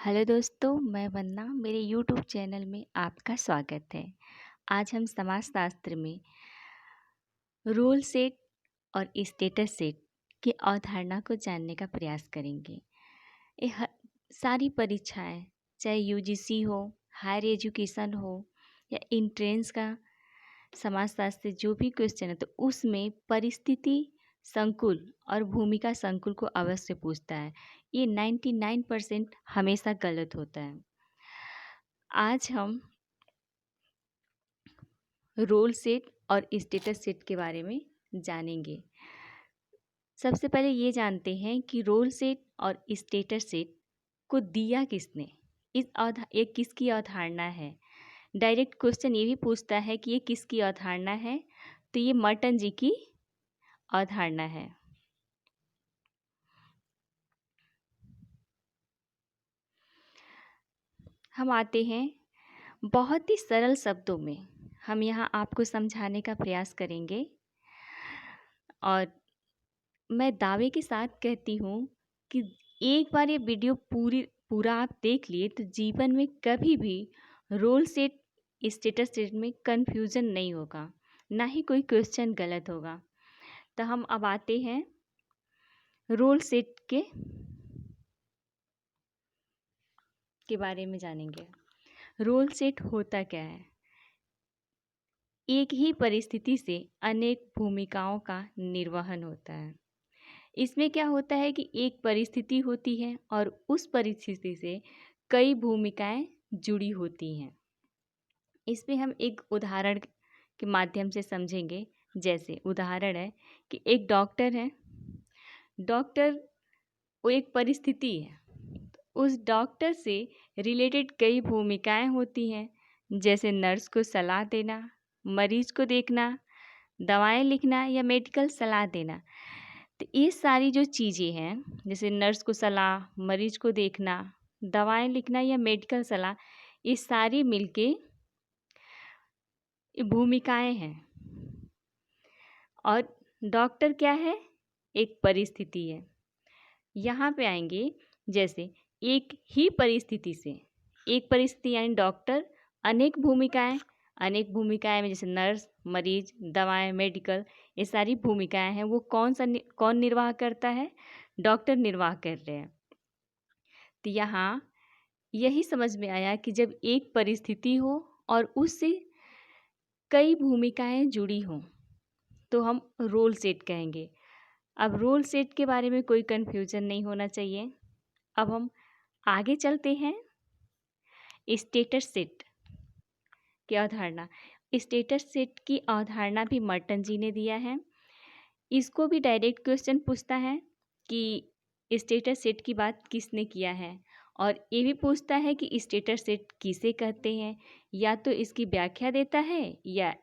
Hello दोस्तों, मैं वंदना। मेरे यूट्यूब चैनल में आपका स्वागत है। आज हम समाजशास्त्र में रोल सेट और स्टेटस सेट की अवधारणा को जानने का प्रयास करेंगे। ये सारी परीक्षाएं, चाहे यूजीसी हो, हायर एजुकेशन हो या एंट्रेंस का समाजशास्त्र से जो भी क्वेश्चन है, तो उसमें परिस्थिति संकुल और भूमिका संकुल को अवश्य पूछता है। ये 99% हमेशा गलत होता है। आज हम रोल सेट और स्टेटस सेट के बारे में जानेंगे। सबसे पहले ये जानते हैं कि रोल सेट और स्टेटस सेट को दिया किसने, ये किसकी अवधारणा है। डायरेक्ट क्वेश्चन ये भी पूछता है कि ये किसकी अवधारणा है, तो ये मर्टन जी की अवधारणा है। हम आते हैं बहुत ही सरल शब्दों में, हम यहाँ आपको समझाने का प्रयास करेंगे और मैं दावे के साथ कहती हूँ कि एक बार ये वीडियो पूरा आप देख लिए तो जीवन में कभी भी रोल सेट स्टेटस सेट में कन्फ्यूज़न नहीं होगा, ना ही कोई क्वेश्चन गलत होगा। तो हम अब आते हैं रोल सेट के बारे में जानेंगे। रोल सेट होता क्या है? एक ही परिस्थिति से अनेक भूमिकाओं का निर्वहन होता है। इसमें क्या होता है कि एक परिस्थिति होती है और उस परिस्थिति से कई भूमिकाएं जुड़ी होती हैं। इसमें हम एक उदाहरण के माध्यम से समझेंगे। जैसे उदाहरण है कि एक डॉक्टर है, डॉक्टर वो एक परिस्थिति है, उस डॉक्टर से रिलेटेड कई भूमिकाएं होती हैं। जैसे नर्स को सलाह देना, मरीज को देखना, दवाएं लिखना या मेडिकल सलाह देना। तो ये सारी जो चीज़ें हैं, जैसे नर्स को सलाह, मरीज को देखना, दवाएं लिखना या मेडिकल सलाह, ये सारी मिलके भूमिकाएं हैं। और डॉक्टर क्या है? एक परिस्थिति है। यहाँ पे आएंगे, जैसे एक ही परिस्थिति से, एक परिस्थिति यानी डॉक्टर, अनेक भूमिकाएं में जैसे नर्स, मरीज, दवाएं, मेडिकल, ये सारी भूमिकाएं हैं। वो कौन निर्वाह करता है? डॉक्टर निर्वाह कर रहे हैं। तो यहाँ यही समझ में आया कि जब एक परिस्थिति हो और उससे कई भूमिकाएं जुड़ी हों तो हम रोल सेट कहेंगे। अब रोल सेट के बारे में कोई कन्फ्यूजन नहीं होना चाहिए। अब हम आगे चलते हैं। स्टेटस सेट की अवधारणा, स्टेटस सेट की अवधारणा भी मर्टन जी ने दिया है। इसको भी डायरेक्ट क्वेश्चन पूछता है कि स्टेटस सेट की बात किसने किया है, और ये भी पूछता है कि स्टेटस सेट किसे कहते हैं। या तो इसकी व्याख्या देता है या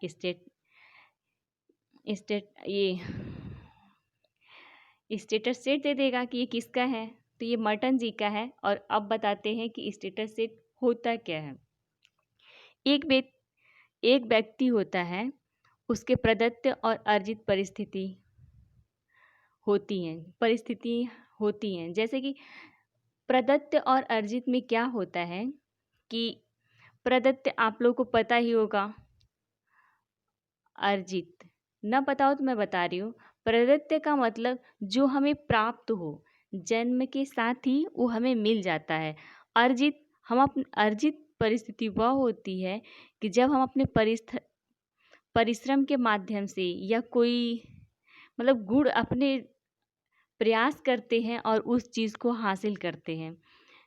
स्टेटस सेट दे देगा कि ये किसका है। तो ये मर्टन जी का है। और अब बताते हैं कि स्टेटस सेट होता क्या है। एक व्यक्ति होता है, उसके प्रदत्त और अर्जित परिस्थिति होती हैं। जैसे कि प्रदत्त और अर्जित में क्या होता है कि प्रदत्त आप लोगों को पता ही होगा, अर्जित न पता हो तो मैं बता रही हूँ। प्रदत्त का मतलब जो हमें प्राप्त हो, जन्म के साथ ही वो हमें मिल जाता है। अर्जित परिस्थिति वह होती है कि जब हम अपने परिश्रम के माध्यम से या कोई मतलब गुण अपने प्रयास करते हैं और उस चीज़ को हासिल करते हैं।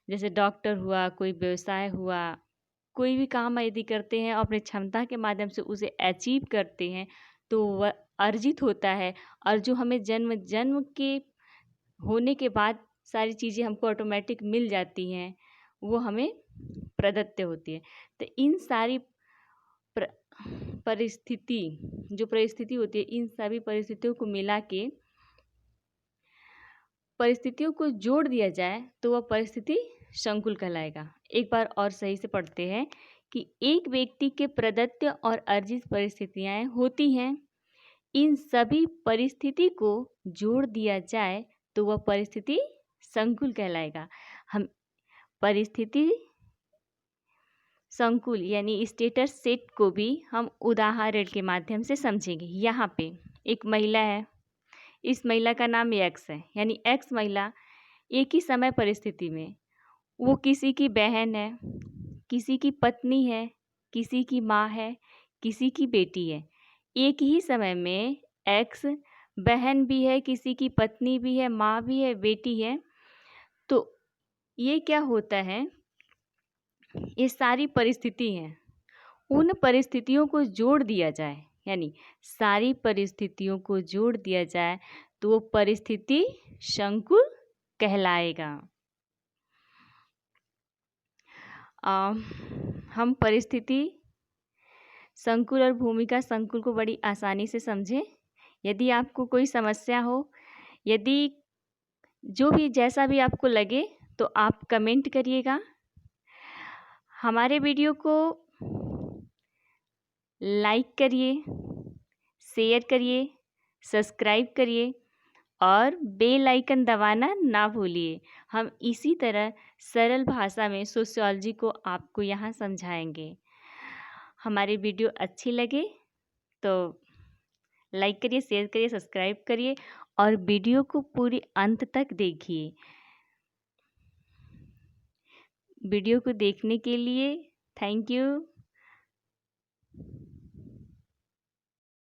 जैसे डॉक्टर हुआ, कोई व्यवसाय हुआ, कोई भी काम यदि करते हैं और अपनी क्षमता के माध्यम से उसे अचीव करते हैं तो वह अर्जित होता है। और जो हमें जन्म के होने के बाद सारी चीज़ें हमको ऑटोमेटिक मिल जाती हैं, वो हमें प्रदत्त होती है। तो इन सारी परिस्थिति होती है, इन सभी परिस्थितियों को मिला के परिस्थितियों को जोड़ दिया जाए तो वह परिस्थिति संकुल कहलाएगा। एक बार और सही से पढ़ते हैं कि एक व्यक्ति के प्रदत्त और अर्जित परिस्थितियां होती हैं, इन सभी परिस्थिति को जोड़ दिया जाए तो वह परिस्थिति संकुल कहलाएगा। हम परिस्थिति संकुल यानी स्टेटस सेट को भी हम उदाहरण के माध्यम से समझेंगे। यहाँ पे एक महिला है, इस महिला का नाम एक्स है, यानी एक्स महिला एक ही समय परिस्थिति में वो किसी की बहन है, किसी की पत्नी है, किसी की माँ है, किसी की बेटी है। एक ही समय में एक्स बहन भी है, किसी की पत्नी भी है, माँ भी है, बेटी है। तो ये क्या होता है, ये सारी परिस्थिति हैं, उन परिस्थितियों को जोड़ दिया जाए, यानी सारी परिस्थितियों को जोड़ दिया जाए तो वो परिस्थिति संकुल कहलाएगा। हम परिस्थिति संकुल और भूमिका संकुल को बड़ी आसानी से समझें। यदि आपको कोई समस्या हो, यदि जो भी जैसा भी आपको लगे तो आप कमेंट करिएगा। हमारे वीडियो को लाइक करिए, शेयर करिए, सब्सक्राइब करिए और बेल आइकन दबाना ना भूलिए। हम इसी तरह सरल भाषा में सोशियोलॉजी को आपको यहाँ समझाएंगे। हमारी वीडियो अच्छी लगे तो लाइक करिए, शेयर करिए, सब्सक्राइब करिए और वीडियो को पूरी अंत तक देखिए। वीडियो को देखने के लिए थैंक यू।